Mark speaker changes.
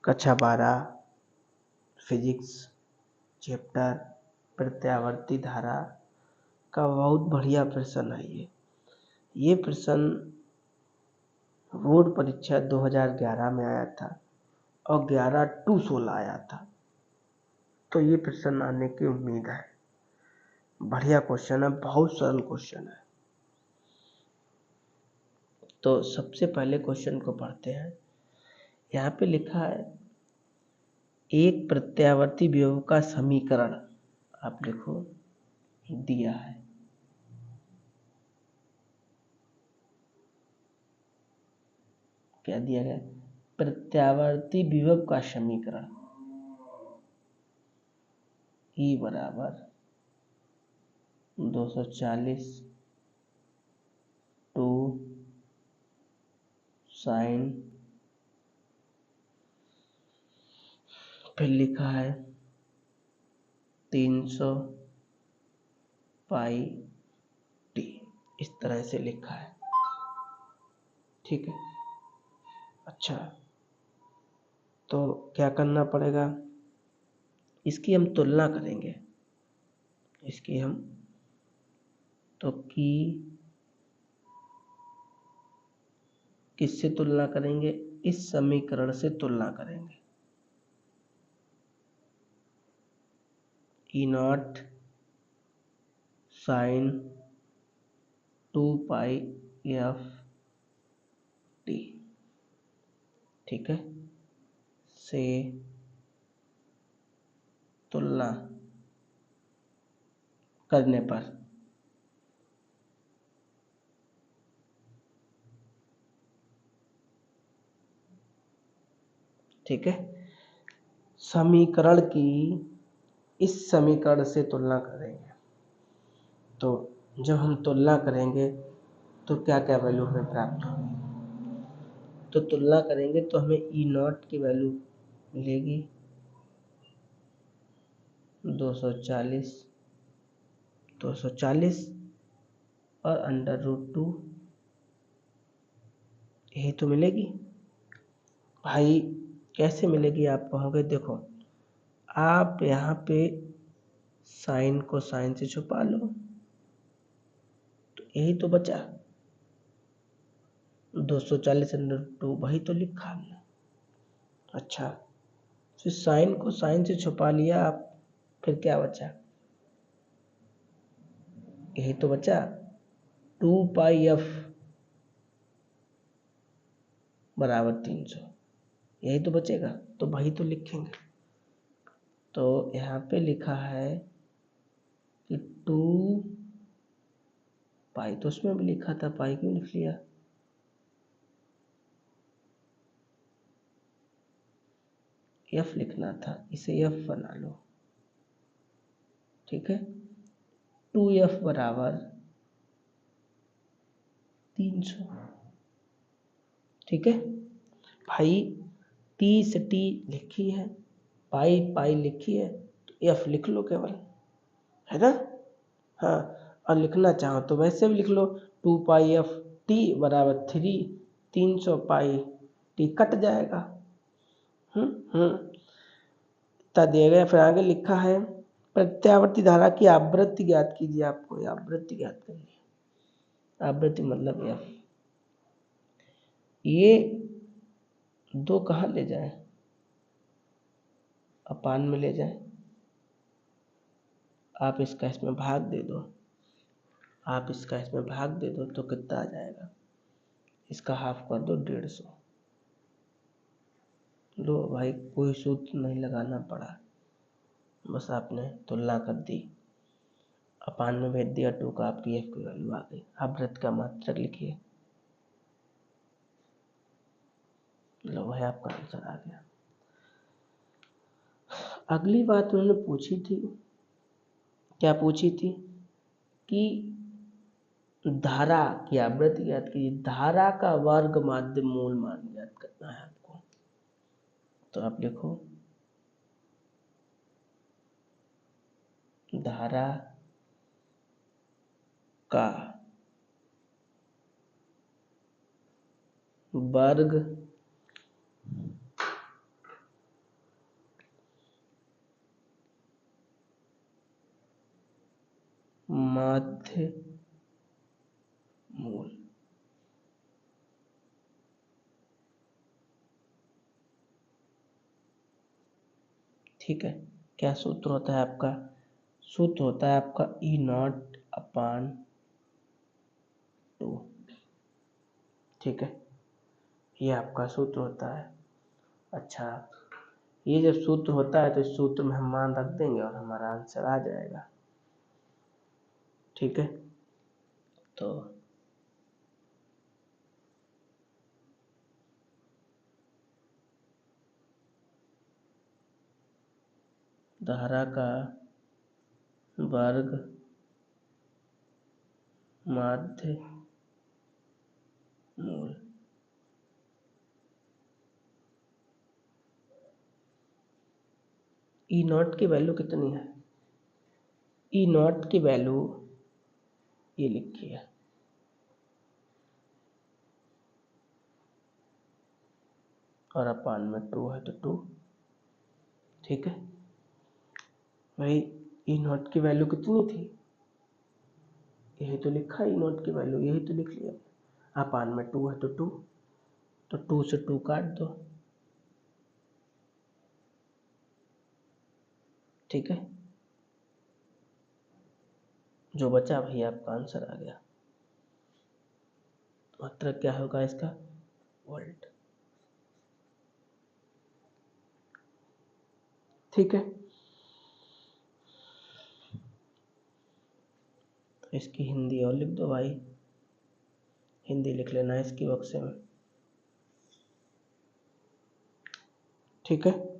Speaker 1: कक्षा 12 physics chapter प्रत्यावर्ती धारा का बहुत बढ़िया प्रश्न है ये प्रश्न बोर्ड परीक्षा 2011 में आया था और 11/2/16 आया था, तो ये प्रश्न आने की उम्मीद है। बढ़िया क्वेश्चन है, बहुत सरल क्वेश्चन है। तो सबसे पहले क्वेश्चन को पढ़ते हैं। यहाँ पे लिखा है एक प्रत्यावर्ती विभव का समीकरण, आप लिखो, दिया है। क्या दिया गया? प्रत्यावर्ती विभव का समीकरण E बराबर 240 2 साइन, फिर लिखा है 300 पाई टी, इस तरह से लिखा है। ठीक है। अच्छा, तो क्या करना पड़ेगा? इसकी हम तुलना करेंगे। इसकी हम तो की किससे तुलना करेंगे? इस समीकरण से तुलना करेंगे। E0 साइन 2 पाई एफ टी, ठीक है, से तुलना करने पर ठीक है, समीकरण की इस समीकरण से तुलना करेंगे। तो जब हम तुलना करेंगे तो क्या क्या वैल्यू हमें प्राप्त होगी? तो तुलना करेंगे तो हमें E0 की वैल्यू मिलेगी 240 और √2, यही तो मिलेगी। भाई कैसे मिलेगी आप कहोगे? देखो, आप यहाँ पे साइन को साइन से छुपा लो, तो यही तो बचा 240 √2, वही तो लिखा हमने। अच्छा, फिर साइन को साइन से छुपा लिया आप, फिर क्या बचा? यही तो बचा 2 पाई एफ बराबर 300, यही तो बचेगा, तो वही तो लिखेंगे। तो यहाँ पे लिखा है कि 2 पाई, तो उसमें भी लिखा था, पाई क्यों लिख लिया? एफ लिखना था, इसे एफ बना लो। ठीक है, 2f बराबर 300। ठीक है भाई, टी से टी लिखी है, पाई पाई लिखी है, तो एफ लिख लो केवल, है ना? हाँ, और लिखना चाहो तो वैसे भी लिख लो, 2 पाई एफ टी बराबर 3, 300 पाई टी कट जाएगा। इतना दिया गया। फिर आगे लिखा है प्रत्यावर्ती धारा की आवृत्ति ज्ञात कीजिए। आपको आवृत्ति ज्ञात करनी है। आवृत्ति मतलब एफ। ये 2 कहाँ ले जाए? अपान में ले जाए। आप इसका इसमें भाग दे दो, आप इसका इसमें भाग दे दो तो कितना आ जाएगा? इसका हाफ कर दो 150। लो भाई, कोई सूत्र नहीं लगाना पड़ा, बस आपने तुलना कर दी, अपान में भेज दिया, 2 का आपकी एफ की वैल्यू आ गई। आवृत्ति का मात्रक लिखिए। लो भाई, आपका आंसर आ गया। अगली बात उन्होंने पूछी थी, क्या पूछी थी? कि धारा की आवृत्ति ज्ञात कीजिए, धारा का वर्ग माध्य मूल मान ज्ञात करना है आपको। तो आप लिखो, धारा का वर्ग माध्य मूल। ठीक है, क्या सूत्र होता है आपका? सूत्र होता है आपका E0/2। ठीक है, ये आपका सूत्र होता है। अच्छा, ये जब सूत्र होता है तो इस सूत्र में हम मान रख देंगे और हमारा आंसर आ जाएगा। ठीक है, तो धारा का वर्ग माध्य मूल। E0 की वैल्यू कितनी है? E0 की वैल्यू ये लिखी है, और अपान में 2 है तो 2। ठीक है, भाई E0 की वैल्यू कितनी थी? यही तो लिखा है E0 की वैल्यू, यही तो लिख लिया। अपान में 2 है तो 2, तो 2 से 2 काट दो। ठीक है, जो बचा वही आपका आंसर आ गया। मात्रा क्या होगा इसका? वोल्ट। ठीक है, तो इसकी हिंदी और लिख दो भाई, हिंदी लिख लेना इसकी बक्से में। ठीक है।